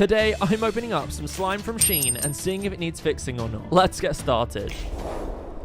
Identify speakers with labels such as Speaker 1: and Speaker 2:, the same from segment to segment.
Speaker 1: Today, I'm opening up some slime from SHIEN and seeing if it needs fixing or not. Let's get started.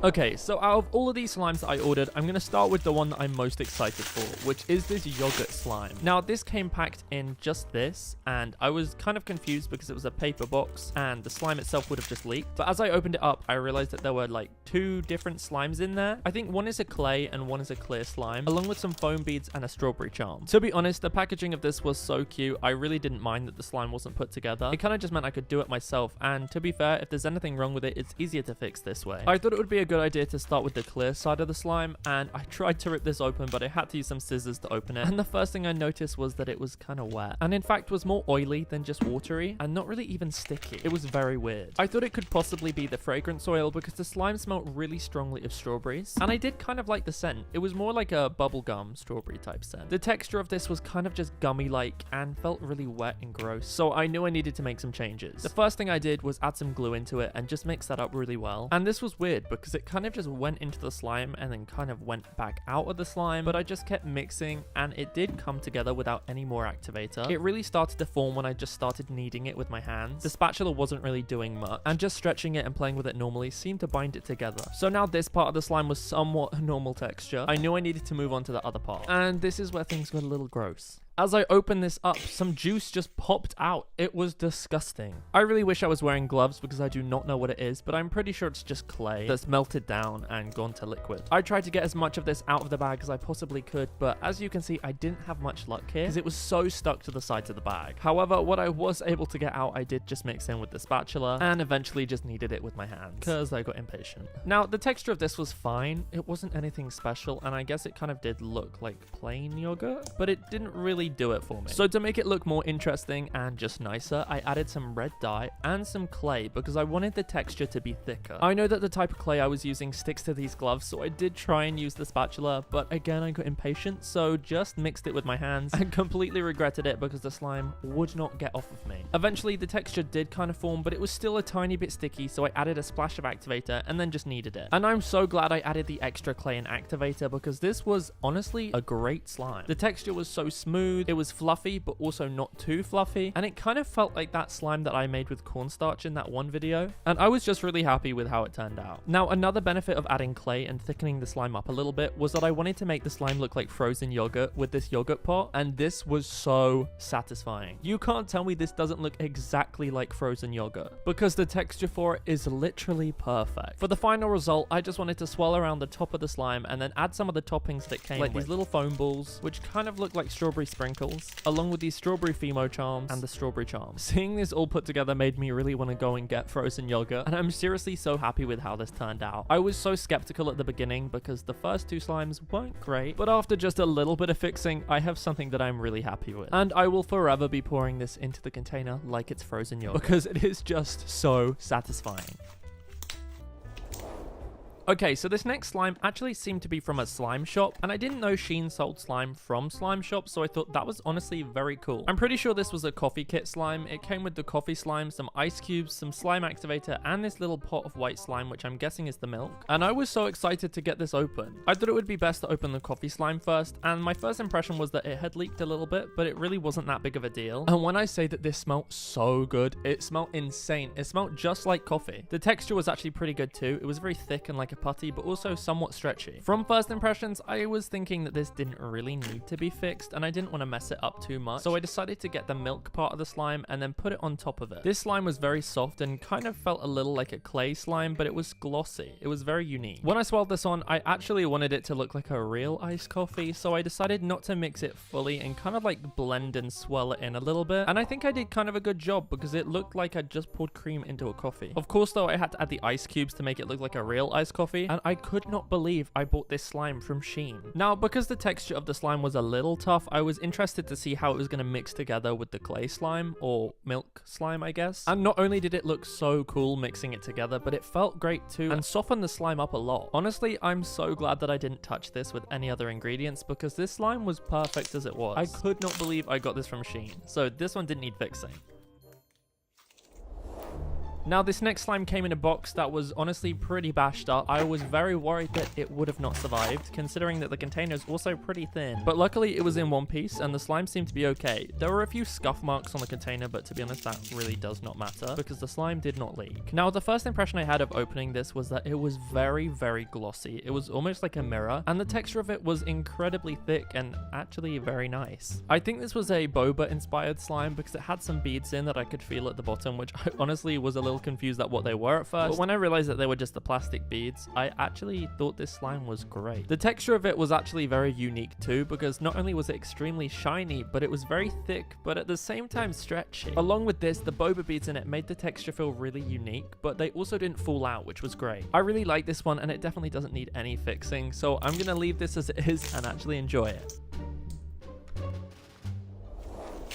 Speaker 1: Okay, so out of all of these slimes that I ordered, I'm going to start with the one that I'm most excited for, which is this yogurt slime. Now, this came packed in just this, and I was kind of confused because it was a paper box, and the slime itself would have just leaked. But as I opened it up, I realized that there were like 2 different slimes in there. I think one is a clay and one is a clear slime, along with some foam beads and a strawberry charm. To be honest, the packaging of this was so cute, I really didn't mind that the slime wasn't put together. It kind of just meant I could do it myself, and to be fair, if there's anything wrong with it, it's easier to fix this way. I thought it would be a good idea to start with the clear side of the slime, and I tried to rip this open, but I had to use some scissors to open it, and the first thing I noticed was that it was kind of wet, and in fact was more oily than just watery, and not really even sticky. It was very weird. I thought it could possibly be the fragrance oil because the slime smelled really strongly of strawberries, and I did kind of like the scent. It was more like a bubblegum strawberry type scent. The texture of this was kind of just gummy-like and felt really wet and gross, so I knew I needed to make some changes. The first thing I did was add some glue into it and just mix that up really well, and this was weird because it kind of just went into the slime and then kind of went back out of the slime, but I just kept mixing and it did come together without any more activator. It really started to form when I just started kneading it with my hands. The spatula wasn't really doing much, and just stretching it and playing with it normally seemed to bind it together. So now this part of the slime was somewhat a normal texture. I knew I needed to move on to the other part, and this is where things got a little gross. As I opened this up, some juice just popped out. It was disgusting. I really wish I was wearing gloves because I do not know what it is, but I'm pretty sure it's just clay that's melted down and gone to liquid. I tried to get as much of this out of the bag as I possibly could, but as you can see, I didn't have much luck here because it was so stuck to the sides of the bag. However, what I was able to get out, I did just mix in with the spatula and eventually just kneaded it with my hands because I got impatient. Now, the texture of this was fine. It wasn't anything special, and I guess it kind of did look like plain yogurt, but it didn't really do it for me. So to make it look more interesting and just nicer, I added some red dye and some clay because I wanted the texture to be thicker. I know that the type of clay I was using sticks to these gloves, so I did try and use the spatula, but again I got impatient, so just mixed it with my hands and completely regretted it because the slime would not get off of me. Eventually the texture did kind of form, but it was still a tiny bit sticky, so I added a splash of activator and then just kneaded it. And I'm so glad I added the extra clay and activator because this was honestly a great slime. The texture was so smooth, it was fluffy but also not too fluffy, and it kind of felt like that slime that I made with cornstarch in that one video, and I was just really happy with how it turned out. Now, another benefit of adding clay and thickening the slime up a little bit was that I wanted to make the slime look like frozen yogurt with this yogurt pot, and this was so satisfying. You can't tell me this doesn't look exactly like frozen yogurt because the texture for it is literally perfect. For the final result, I just wanted to swirl around the top of the slime and then add some of the toppings that came with, like these little foam balls which kind of look like strawberry sprinkles, along with these strawberry Fimo charms and the strawberry charms. Seeing this all put together made me really want to go and get frozen yogurt, and I'm seriously so happy with how this turned out. I was so skeptical at the beginning because the first 2 slimes weren't great, but after just a little bit of fixing, I have something that I'm really happy with. And I will forever be pouring this into the container like it's frozen yogurt because it is just so satisfying. Okay, so this next slime actually seemed to be from a slime shop, and I didn't know SHIEN sold slime from slime shops, so I thought that was honestly very cool. I'm pretty sure this was a coffee kit slime. It came with the coffee slime, some ice cubes, some slime activator, and this little pot of white slime, which I'm guessing is the milk. And I was so excited to get this open. I thought it would be best to open the coffee slime first, and my first impression was that it had leaked a little bit, but it really wasn't that big of a deal. And when I say that this smelled so good, it smelled insane. It smelled just like coffee. The texture was actually pretty good too. It was very thick and like a putty, but also somewhat stretchy. From first impressions, I was thinking that this didn't really need to be fixed, and I didn't want to mess it up too much, so I decided to get the milk part of the slime and then put it on top of it. This slime was very soft and kind of felt a little like a clay slime, but it was glossy. It was very unique. When I swirled this on, I actually wanted it to look like a real iced coffee, so I decided not to mix it fully and kind of like blend and swirl it in a little bit, and I think I did kind of a good job because it looked like I just poured cream into a coffee. Of course though, I had to add the ice cubes to make it look like a real iced coffee, and I could not believe I bought this slime from SHIEN. Now, because the texture of the slime was a little tough, I was interested to see how it was going to mix together with the clay slime, or milk slime, I guess. And not only did it look so cool mixing it together, but it felt great too and softened the slime up a lot. Honestly, I'm so glad that I didn't touch this with any other ingredients because this slime was perfect as it was. I could not believe I got this from SHIEN. So this one didn't need fixing. Now, this next slime came in a box that was honestly pretty bashed up. I was very worried that it would have not survived, considering that the container is also pretty thin. But luckily, it was in one piece, and the slime seemed to be okay. There were a few scuff marks on the container, but to be honest, that really does not matter, because the slime did not leak. Now, the first impression I had of opening this was that it was very, very glossy. It was almost like a mirror, and the texture of it was incredibly thick and actually very nice. I think this was a boba-inspired slime because it had some beads in that I could feel at the bottom, which I honestly was a little confused at what they were at first. But when I realized that they were just the plastic beads, I actually thought this slime was great. The texture of it was actually very unique too, because not only was it extremely shiny, but it was very thick, but at the same time stretchy. Along with this, the boba beads in it made the texture feel really unique, but they also didn't fall out, which was great. I really like this one, and it definitely doesn't need any fixing, so I'm gonna leave this as it is and actually enjoy it.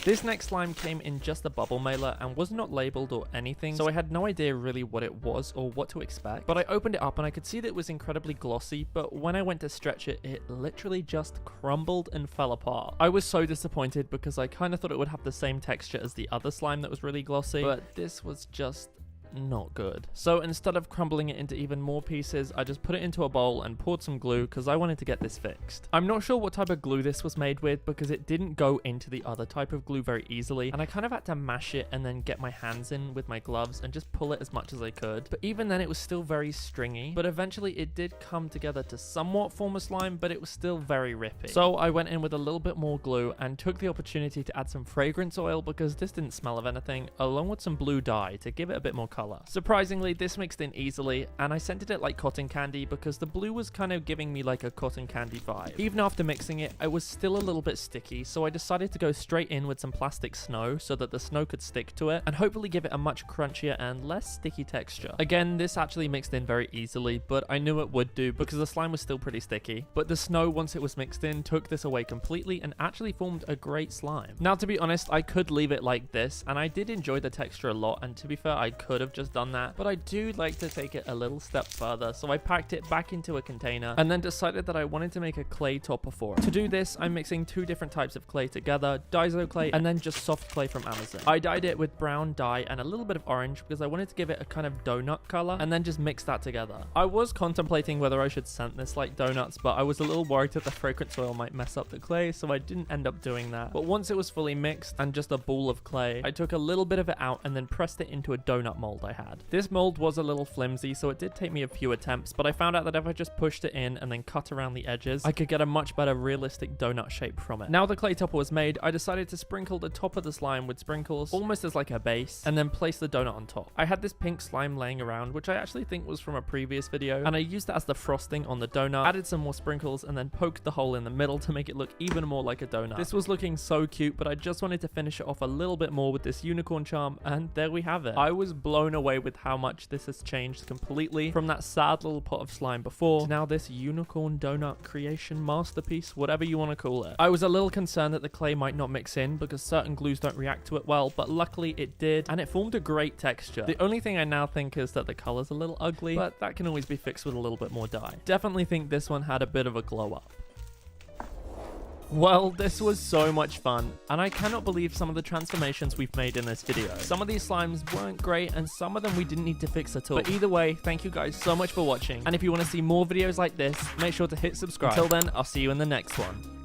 Speaker 1: This next slime came in just a bubble mailer and was not labeled or anything, so I had no idea really what it was or what to expect. But I opened it up and I could see that it was incredibly glossy, but when I went to stretch it, it literally just crumbled and fell apart. I was so disappointed because I kind of thought it would have the same texture as the other slime that was really glossy, but this was just not good. So instead of crumbling it into even more pieces, I just put it into a bowl and poured some glue because I wanted to get this fixed. I'm not sure what type of glue this was made with because it didn't go into the other type of glue very easily, and I kind of had to mash it and then get my hands in with my gloves and just pull it as much as I could. But even then it was still very stringy, but eventually it did come together to somewhat form a slime, but it was still very rippy. So I went in with a little bit more glue and took the opportunity to add some fragrance oil because this didn't smell of anything, along with some blue dye to give it a bit more color. Surprisingly, this mixed in easily, and I scented it like cotton candy because the blue was kind of giving me like a cotton candy vibe. Even after mixing it, it was still a little bit sticky, so I decided to go straight in with some plastic snow so that the snow could stick to it and hopefully give it a much crunchier and less sticky texture. Again, this actually mixed in very easily, but I knew it would do because the slime was still pretty sticky. But the snow, once it was mixed in, took this away completely and actually formed a great slime. Now, to be honest, I could leave it like this, and I did enjoy the texture a lot, and to be fair, I could have just done that, but I do like to take it a little step further, so I packed it back into a container and then decided that I wanted to make a clay topper for it. To do this, I'm mixing two different types of clay together, Daiso clay and then just soft clay from Amazon. I dyed it with brown dye and a little bit of orange because I wanted to give it a kind of donut color and then just mix that together. I was contemplating whether I should scent this like donuts, but I was a little worried that the fragrance oil might mess up the clay, so I didn't end up doing that. But once it was fully mixed and just a ball of clay, I took a little bit of it out and then pressed it into a donut mold I had. This mold was a little flimsy, so it did take me a few attempts, but I found out that if I just pushed it in and then cut around the edges, I could get a much better realistic donut shape from it. Now the clay topper was made, I decided to sprinkle the top of the slime with sprinkles, almost as like a base, and then place the donut on top. I had this pink slime laying around, which I actually think was from a previous video, and I used that as the frosting on the donut, added some more sprinkles, and then poked the hole in the middle to make it look even more like a donut. This was looking so cute, but I just wanted to finish it off a little bit more with this unicorn charm, and there we have it. I was blown away with how much this has changed completely from that sad little pot of slime before to now this unicorn donut creation masterpiece, whatever you want to call it. I was a little concerned that the clay might not mix in because certain glues don't react to it well, but luckily it did, and it formed a great texture. The only thing I now think is that the color's a little ugly, but that can always be fixed with a little bit more dye. Definitely think this one had a bit of a glow up. Well, this was so much fun, and I cannot believe some of the transformations we've made in this video. Some of these slimes weren't great, and some of them we didn't need to fix at all. But either way, thank you guys so much for watching, and if you want to see more videos like this, make sure to hit subscribe. Until then, I'll see you in the next one.